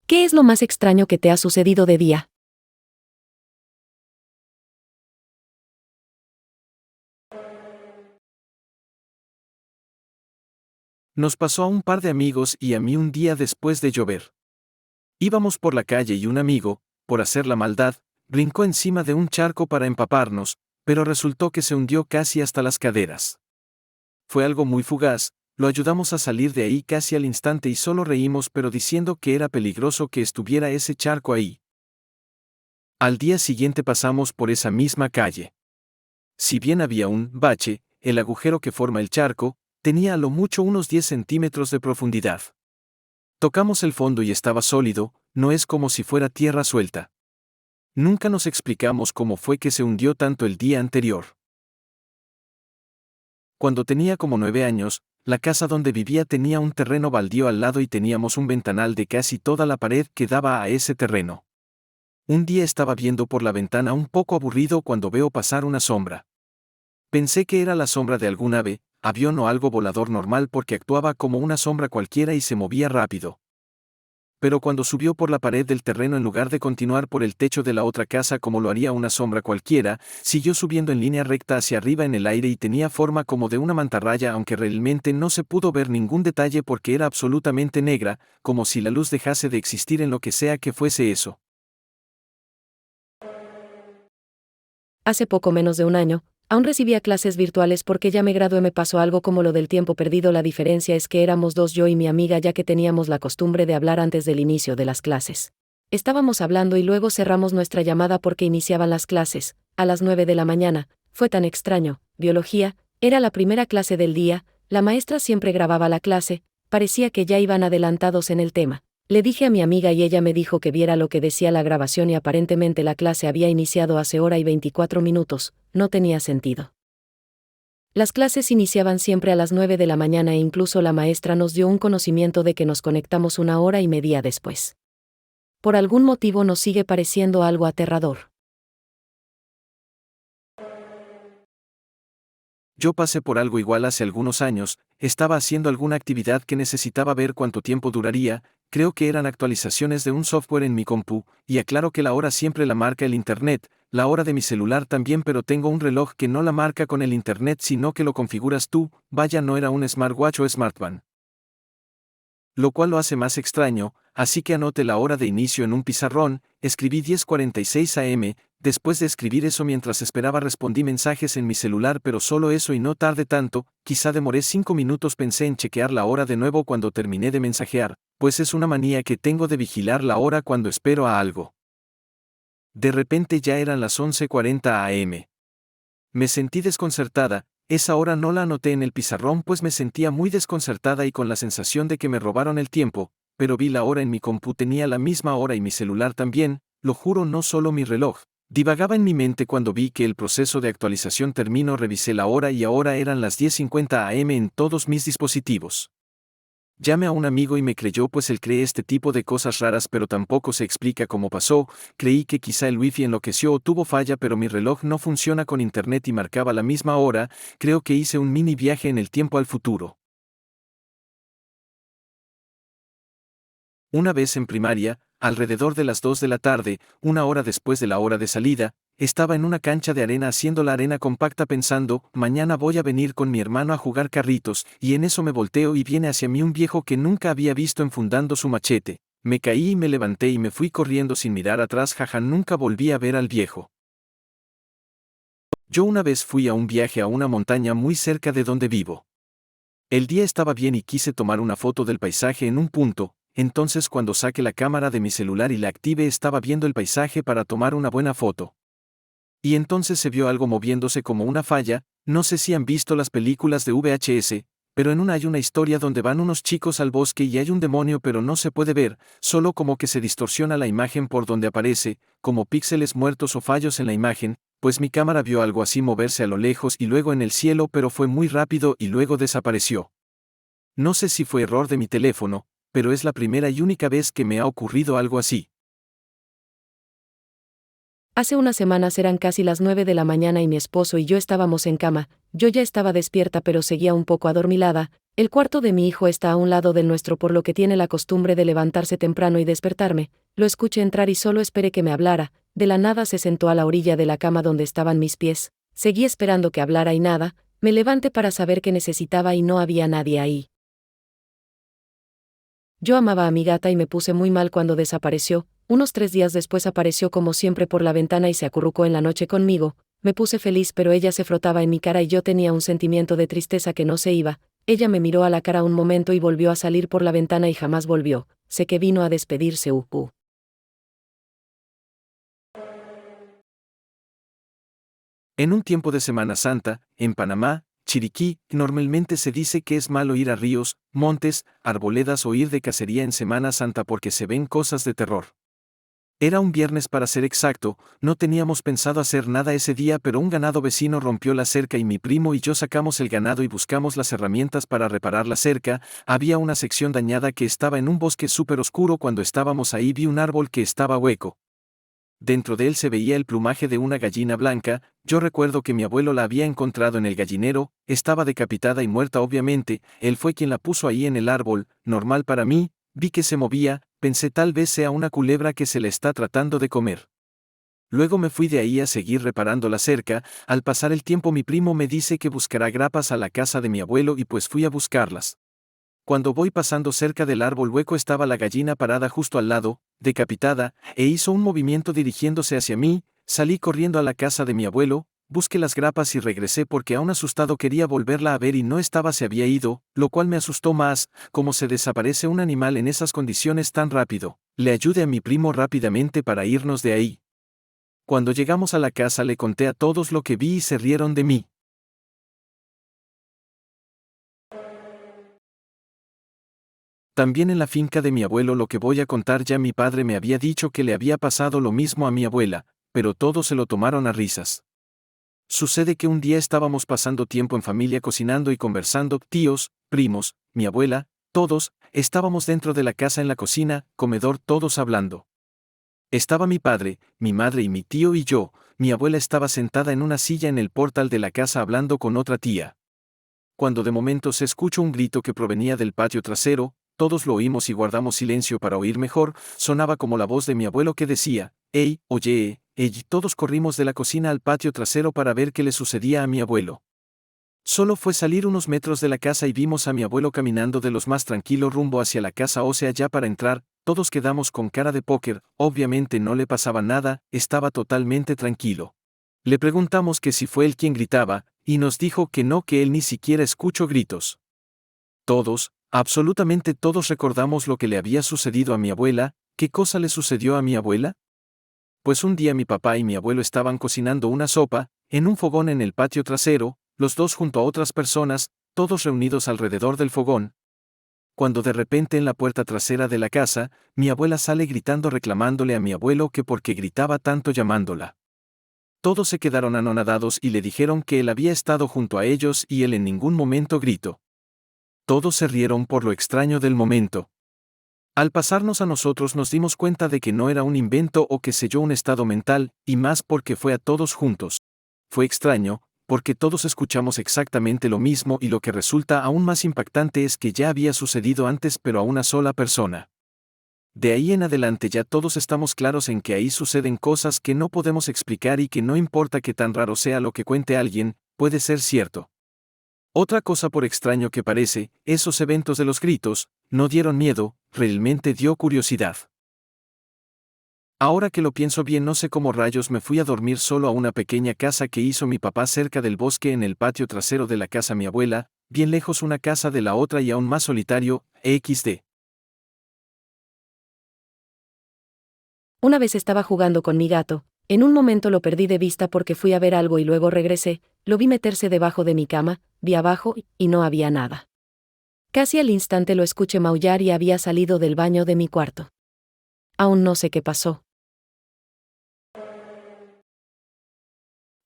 ¿Qué es lo más extraño que te ha sucedido de día? Nos pasó a un par de amigos y a mí un día después de llover. Íbamos por la calle y un amigo, por hacer la maldad, brincó encima de un charco para empaparnos, pero resultó que se hundió casi hasta las caderas. Fue algo muy fugaz, lo ayudamos a salir de ahí casi al instante y solo reímos pero diciendo que era peligroso que estuviera ese charco ahí. Al día siguiente pasamos por esa misma calle. Si bien había un bache, el agujero que forma el charco, tenía a lo mucho unos 10 centímetros de profundidad. Tocamos el fondo y estaba sólido, no es como si fuera tierra suelta. Nunca nos explicamos cómo fue que se hundió tanto el día anterior. Cuando tenía como 9 años, la casa donde vivía tenía un terreno baldío al lado y teníamos un ventanal de casi toda la pared que daba a ese terreno. Un día estaba viendo por la ventana un poco aburrido cuando veo pasar una sombra. Pensé que era la sombra de algún ave, avión o algo volador normal porque actuaba como una sombra cualquiera y se movía rápido. Pero cuando subió por la pared del terreno en lugar de continuar por el techo de la otra casa como lo haría una sombra cualquiera, siguió subiendo en línea recta hacia arriba en el aire y tenía forma como de una mantarraya aunque realmente no se pudo ver ningún detalle porque era absolutamente negra, como si la luz dejase de existir en lo que sea que fuese eso. Hace poco menos de un año, aún recibía clases virtuales porque ya me gradué. Me pasó algo como lo del tiempo perdido. La diferencia es que éramos dos, yo y mi amiga, ya que teníamos la costumbre de hablar antes del inicio de las clases. Estábamos hablando y luego cerramos nuestra llamada porque iniciaban las clases, a las 9 de la mañana. Fue tan extraño. Biología, era la primera clase del día, la maestra siempre grababa la clase, parecía que ya iban adelantados en el tema. Le dije a mi amiga y ella me dijo que viera lo que decía la grabación y aparentemente la clase había iniciado hace hora y 24 minutos, no tenía sentido. Las clases iniciaban siempre a las 9 de la mañana e incluso la maestra nos dio un conocimiento de que nos conectamos una hora y media después. Por algún motivo nos sigue pareciendo algo aterrador. Yo pasé por algo igual hace algunos años, estaba haciendo alguna actividad que necesitaba ver cuánto tiempo duraría, creo que eran actualizaciones de un software en mi compu, y aclaro que la hora siempre la marca el internet, la hora de mi celular también, pero tengo un reloj que no la marca con el internet sino que lo configuras tú, vaya, no era un smartwatch o smartband. Lo cual lo hace más extraño, así que anoté la hora de inicio en un pizarrón, escribí 10:46 am, después de escribir eso mientras esperaba respondí mensajes en mi celular, pero solo eso y no tardé tanto, quizá demoré 5 minutos. Pensé en chequear la hora de nuevo cuando terminé de mensajear, pues es una manía que tengo de vigilar la hora cuando espero a algo. De repente ya eran las 11:40 am. Me sentí desconcertada. Esa hora no la anoté en el pizarrón pues me sentía muy desconcertada y con la sensación de que me robaron el tiempo, pero vi la hora en mi compu, tenía la misma hora y mi celular también, lo juro, no solo mi reloj. Divagaba en mi mente cuando vi que el proceso de actualización terminó, revisé la hora y ahora eran las 10:50 am en todos mis dispositivos. Llamé a un amigo y me creyó pues él cree este tipo de cosas raras pero tampoco se explica cómo pasó. Creí que quizá el wifi enloqueció o tuvo falla pero mi reloj no funciona con internet y marcaba la misma hora. Creo que hice un mini viaje en el tiempo al futuro. Una vez en primaria, alrededor de las 2 de la tarde, una hora después de la hora de salida, estaba en una cancha de arena haciendo la arena compacta pensando, mañana voy a venir con mi hermano a jugar carritos, y en eso me volteo y viene hacia mí un viejo que nunca había visto enfundando su machete. Me caí y me levanté y me fui corriendo sin mirar atrás, jaja, nunca volví a ver al viejo. Yo una vez fui a un viaje a una montaña muy cerca de donde vivo. El día estaba bien y quise tomar una foto del paisaje en un punto, entonces cuando saqué la cámara de mi celular y la activé estaba viendo el paisaje para tomar una buena foto. Y entonces se vio algo moviéndose como una falla. No sé si han visto las películas de VHS, pero en una hay una historia donde van unos chicos al bosque y hay un demonio pero no se puede ver, solo como que se distorsiona la imagen por donde aparece, como píxeles muertos o fallos en la imagen, pues mi cámara vio algo así moverse a lo lejos y luego en el cielo, pero fue muy rápido y luego desapareció. No sé si fue error de mi teléfono, pero es la primera y única vez que me ha ocurrido algo así. Hace unas semanas eran casi las 9 de la mañana y mi esposo y yo estábamos en cama. Yo ya estaba despierta pero seguía un poco adormilada. El cuarto de mi hijo está a un lado del nuestro por lo que tiene la costumbre de levantarse temprano y despertarme. Lo escuché entrar y solo esperé que me hablara. De la nada se sentó a la orilla de la cama donde estaban mis pies. Seguí esperando que hablara y nada. Me levanté para saber qué necesitaba y no había nadie ahí. Yo amaba a mi gata y me puse muy mal cuando desapareció. Unos 3 días después apareció como siempre por la ventana y se acurrucó en la noche conmigo. Me puse feliz pero ella se frotaba en mi cara y yo tenía un sentimiento de tristeza que no se iba. Ella me miró a la cara un momento y volvió a salir por la ventana y jamás volvió. Sé que vino a despedirse. En un tiempo de Semana Santa, en Panamá, Chiriquí, normalmente se dice que es malo ir a ríos, montes, arboledas o ir de cacería en Semana Santa porque se ven cosas de terror. Era un viernes para ser exacto, no teníamos pensado hacer nada ese día pero un ganado vecino rompió la cerca y mi primo y yo sacamos el ganado y buscamos las herramientas para reparar la cerca. Había una sección dañada que estaba en un bosque súper oscuro. Cuando estábamos ahí vi un árbol que estaba hueco. Dentro de él se veía el plumaje de una gallina blanca. Yo recuerdo que mi abuelo la había encontrado en el gallinero, estaba decapitada y muerta obviamente, él fue quien la puso ahí en el árbol. Normal para mí, vi que se movía, pensé tal vez sea una culebra que se le está tratando de comer. Luego me fui de ahí a seguir reparando la cerca. Al pasar el tiempo mi primo me dice que buscará grapas a la casa de mi abuelo y pues fui a buscarlas. Cuando voy pasando cerca del árbol hueco estaba la gallina parada justo al lado, decapitada, e hizo un movimiento dirigiéndose hacia mí. Salí corriendo a la casa de mi abuelo, busqué las grapas y regresé porque aún asustado quería volverla a ver y no estaba, se había ido, lo cual me asustó más. ¿Cómo se desaparece un animal en esas condiciones tan rápido? Le ayudé a mi primo rápidamente para irnos de ahí. Cuando llegamos a la casa le conté a todos lo que vi y se rieron de mí. También en la finca de mi abuelo lo que voy a contar, ya mi padre me había dicho que le había pasado lo mismo a mi abuela, pero todos se lo tomaron a risas. Sucede que un día estábamos pasando tiempo en familia cocinando y conversando, tíos, primos, mi abuela, todos, estábamos dentro de la casa en la cocina, comedor, todos hablando. Estaba mi padre, mi madre y mi tío y yo. Mi abuela estaba sentada en una silla en el portal de la casa hablando con otra tía. Cuando de momento se escuchó un grito que provenía del patio trasero, todos lo oímos y guardamos silencio para oír mejor. Sonaba como la voz de mi abuelo que decía: «¡Ey, oye, ey!». Todos corrimos de la cocina al patio trasero para ver qué le sucedía a mi abuelo. Solo fue salir unos metros de la casa y vimos a mi abuelo caminando de los más tranquilo rumbo hacia la casa, o sea, ya para entrar. Todos quedamos con cara de póker. Obviamente no le pasaba nada, estaba totalmente tranquilo. Le preguntamos que si fue él quien gritaba, y nos dijo que no, que él ni siquiera escuchó gritos. Todos, absolutamente todos recordamos lo que le había sucedido a mi abuela. ¿Qué cosa le sucedió a mi abuela? Pues un día mi papá y mi abuelo estaban cocinando una sopa, en un fogón en el patio trasero, los dos junto a otras personas, todos reunidos alrededor del fogón. Cuando de repente en la puerta trasera de la casa, mi abuela sale gritando reclamándole a mi abuelo que por qué gritaba tanto llamándola. Todos se quedaron anonadados y le dijeron que él había estado junto a ellos y él en ningún momento gritó. Todos se rieron por lo extraño del momento. Al pasarnos a nosotros nos dimos cuenta de que no era un invento o qué sé yo, un estado mental, y más porque fue a todos juntos. Fue extraño, porque todos escuchamos exactamente lo mismo y lo que resulta aún más impactante es que ya había sucedido antes pero a una sola persona. De ahí en adelante ya todos estamos claros en que ahí suceden cosas que no podemos explicar y que no importa qué tan raro sea lo que cuente alguien, puede ser cierto. Otra cosa, por extraño que parece, esos eventos de los gritos, no dieron miedo, realmente dio curiosidad. Ahora que lo pienso bien, no sé cómo rayos me fui a dormir solo a una pequeña casa que hizo mi papá cerca del bosque en el patio trasero de la casa mi abuela, bien lejos una casa de la otra y aún más solitario, XD. Una vez estaba jugando con mi gato. En un momento lo perdí de vista porque fui a ver algo y luego regresé. Lo vi meterse debajo de mi cama, vi abajo y no había nada. Casi al instante lo escuché maullar y había salido del baño de mi cuarto. Aún no sé qué pasó.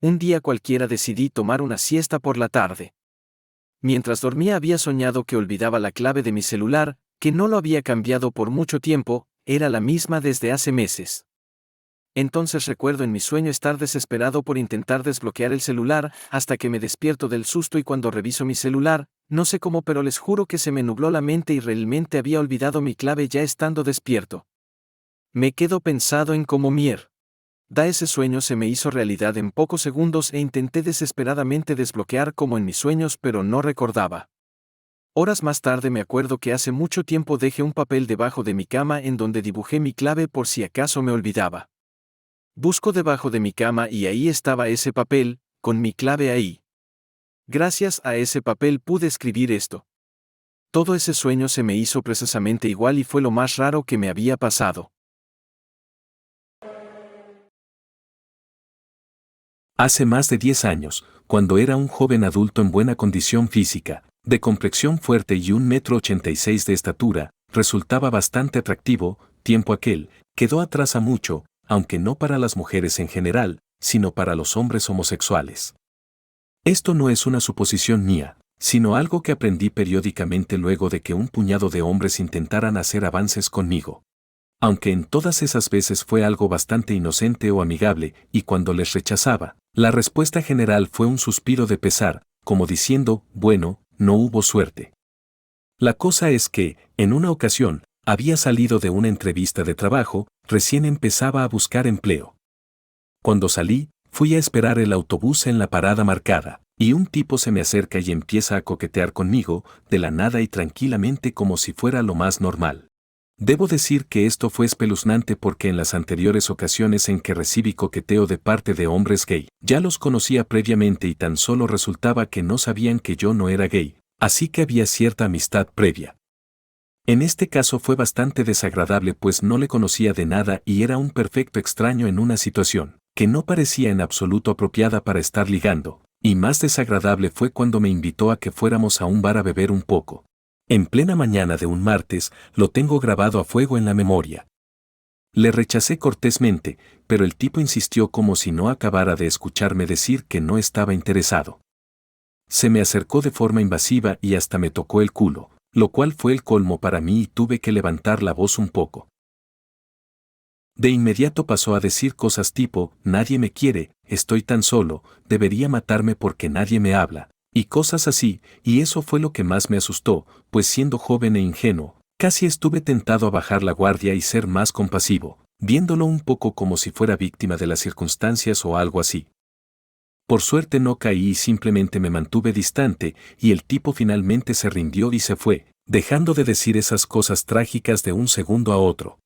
Un día cualquiera decidí tomar una siesta por la tarde. Mientras dormía había soñado que olvidaba la clave de mi celular, que no lo había cambiado por mucho tiempo, era la misma desde hace meses. Entonces recuerdo en mi sueño estar desesperado por intentar desbloquear el celular, hasta que me despierto del susto y cuando reviso mi celular, no sé cómo pero les juro que se me nubló la mente y realmente había olvidado mi clave ya estando despierto. Me quedo pensado en cómo ese sueño se me hizo realidad en pocos segundos e intenté desesperadamente desbloquear como en mis sueños pero no recordaba. Horas más tarde me acuerdo que hace mucho tiempo dejé un papel debajo de mi cama en donde dibujé mi clave por si acaso me olvidaba. Busco debajo de mi cama y ahí estaba ese papel, con mi clave ahí. Gracias a ese papel pude escribir esto. Todo ese sueño se me hizo precisamente igual y fue lo más raro que me había pasado. Hace más de 10 años, cuando era un joven adulto en buena condición física, de complexión fuerte y 1,86 m de estatura, resultaba bastante atractivo, tiempo aquel, quedó atrás a mucho, aunque no para las mujeres en general, sino para los hombres homosexuales. Esto no es una suposición mía, sino algo que aprendí periódicamente luego de que un puñado de hombres intentaran hacer avances conmigo. Aunque en todas esas veces fue algo bastante inocente o amigable, y cuando les rechazaba, la respuesta general fue un suspiro de pesar, como diciendo, bueno, no hubo suerte. La cosa es que, en una ocasión, había salido de una entrevista de trabajo, recién empezaba a buscar empleo. Cuando salí, fui a esperar el autobús en la parada marcada, y un tipo se me acerca y empieza a coquetear conmigo, de la nada y tranquilamente como si fuera lo más normal. Debo decir que esto fue espeluznante porque en las anteriores ocasiones en que recibí coqueteo de parte de hombres gay, ya los conocía previamente y tan solo resultaba que no sabían que yo no era gay, así que había cierta amistad previa. En este caso fue bastante desagradable pues no le conocía de nada y era un perfecto extraño en una situación que no parecía en absoluto apropiada para estar ligando, y más desagradable fue cuando me invitó a que fuéramos a un bar a beber un poco. En plena mañana de un martes, lo tengo grabado a fuego en la memoria. Le rechacé cortésmente, pero el tipo insistió como si no acabara de escucharme decir que no estaba interesado. Se me acercó de forma invasiva y hasta me tocó el culo, lo cual fue el colmo para mí y tuve que levantar la voz un poco. De inmediato pasó a decir cosas tipo, nadie me quiere, estoy tan solo, debería matarme porque nadie me habla. Y cosas así, y eso fue lo que más me asustó, pues siendo joven e ingenuo, casi estuve tentado a bajar la guardia y ser más compasivo, viéndolo un poco como si fuera víctima de las circunstancias o algo así. Por suerte no caí y simplemente me mantuve distante, y el tipo finalmente se rindió y se fue, dejando de decir esas cosas trágicas de un segundo a otro.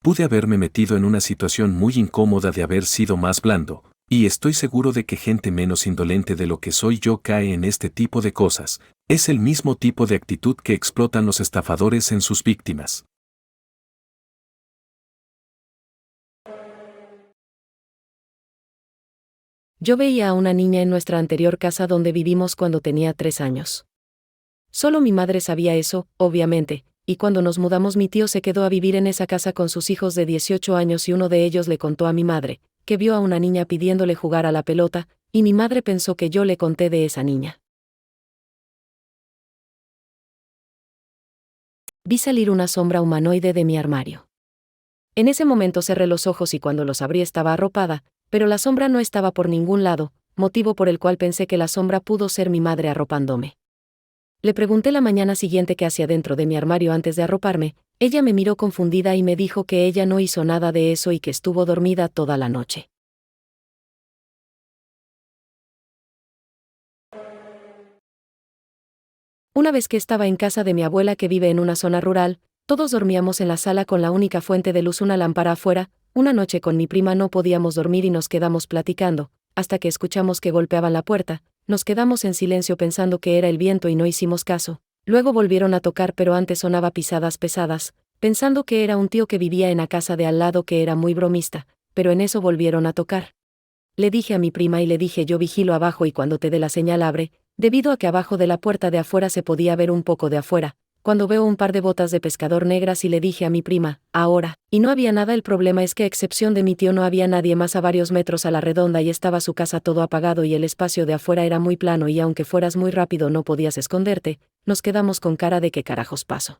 Pude haberme metido en una situación muy incómoda de haber sido más blando, y estoy seguro de que gente menos indolente de lo que soy yo cae en este tipo de cosas. Es el mismo tipo de actitud que explotan los estafadores en sus víctimas. Yo veía a una niña en nuestra anterior casa donde vivimos cuando tenía 3 años. Solo mi madre sabía eso, obviamente, y cuando nos mudamos mi tío se quedó a vivir en esa casa con sus hijos de 18 años y uno de ellos le contó a mi madre, que vio a una niña pidiéndole jugar a la pelota, y mi madre pensó que yo le conté de esa niña. Vi salir una sombra humanoide de mi armario. En ese momento cerré los ojos y cuando los abrí estaba arropada, pero la sombra no estaba por ningún lado, motivo por el cual pensé que la sombra pudo ser mi madre arropándome. Le pregunté la mañana siguiente qué hacía dentro de mi armario antes de arroparme, ella me miró confundida y me dijo que ella no hizo nada de eso y que estuvo dormida toda la noche. Una vez que estaba en casa de mi abuela que vive en una zona rural, todos dormíamos en la sala con la única fuente de luz una lámpara afuera. Una noche con mi prima no podíamos dormir y nos quedamos platicando, hasta que escuchamos que golpeaban la puerta, nos quedamos en silencio pensando que era el viento y no hicimos caso. Luego volvieron a tocar pero antes sonaba pisadas pesadas, pensando que era un tío que vivía en la casa de al lado que era muy bromista, pero en eso volvieron a tocar. Le dije a mi prima y le dije yo vigilo abajo y cuando te dé la señal abre, debido a que abajo de la puerta de afuera se podía ver un poco de afuera. Cuando veo un par de botas de pescador negras y le dije a mi prima, ahora, y no había nada. El problema es que a excepción de mi tío no había nadie más a varios metros a la redonda y estaba su casa todo apagado y el espacio de afuera era muy plano y aunque fueras muy rápido no podías esconderte. Nos quedamos con cara de qué carajos pasó.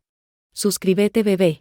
Suscríbete bebé.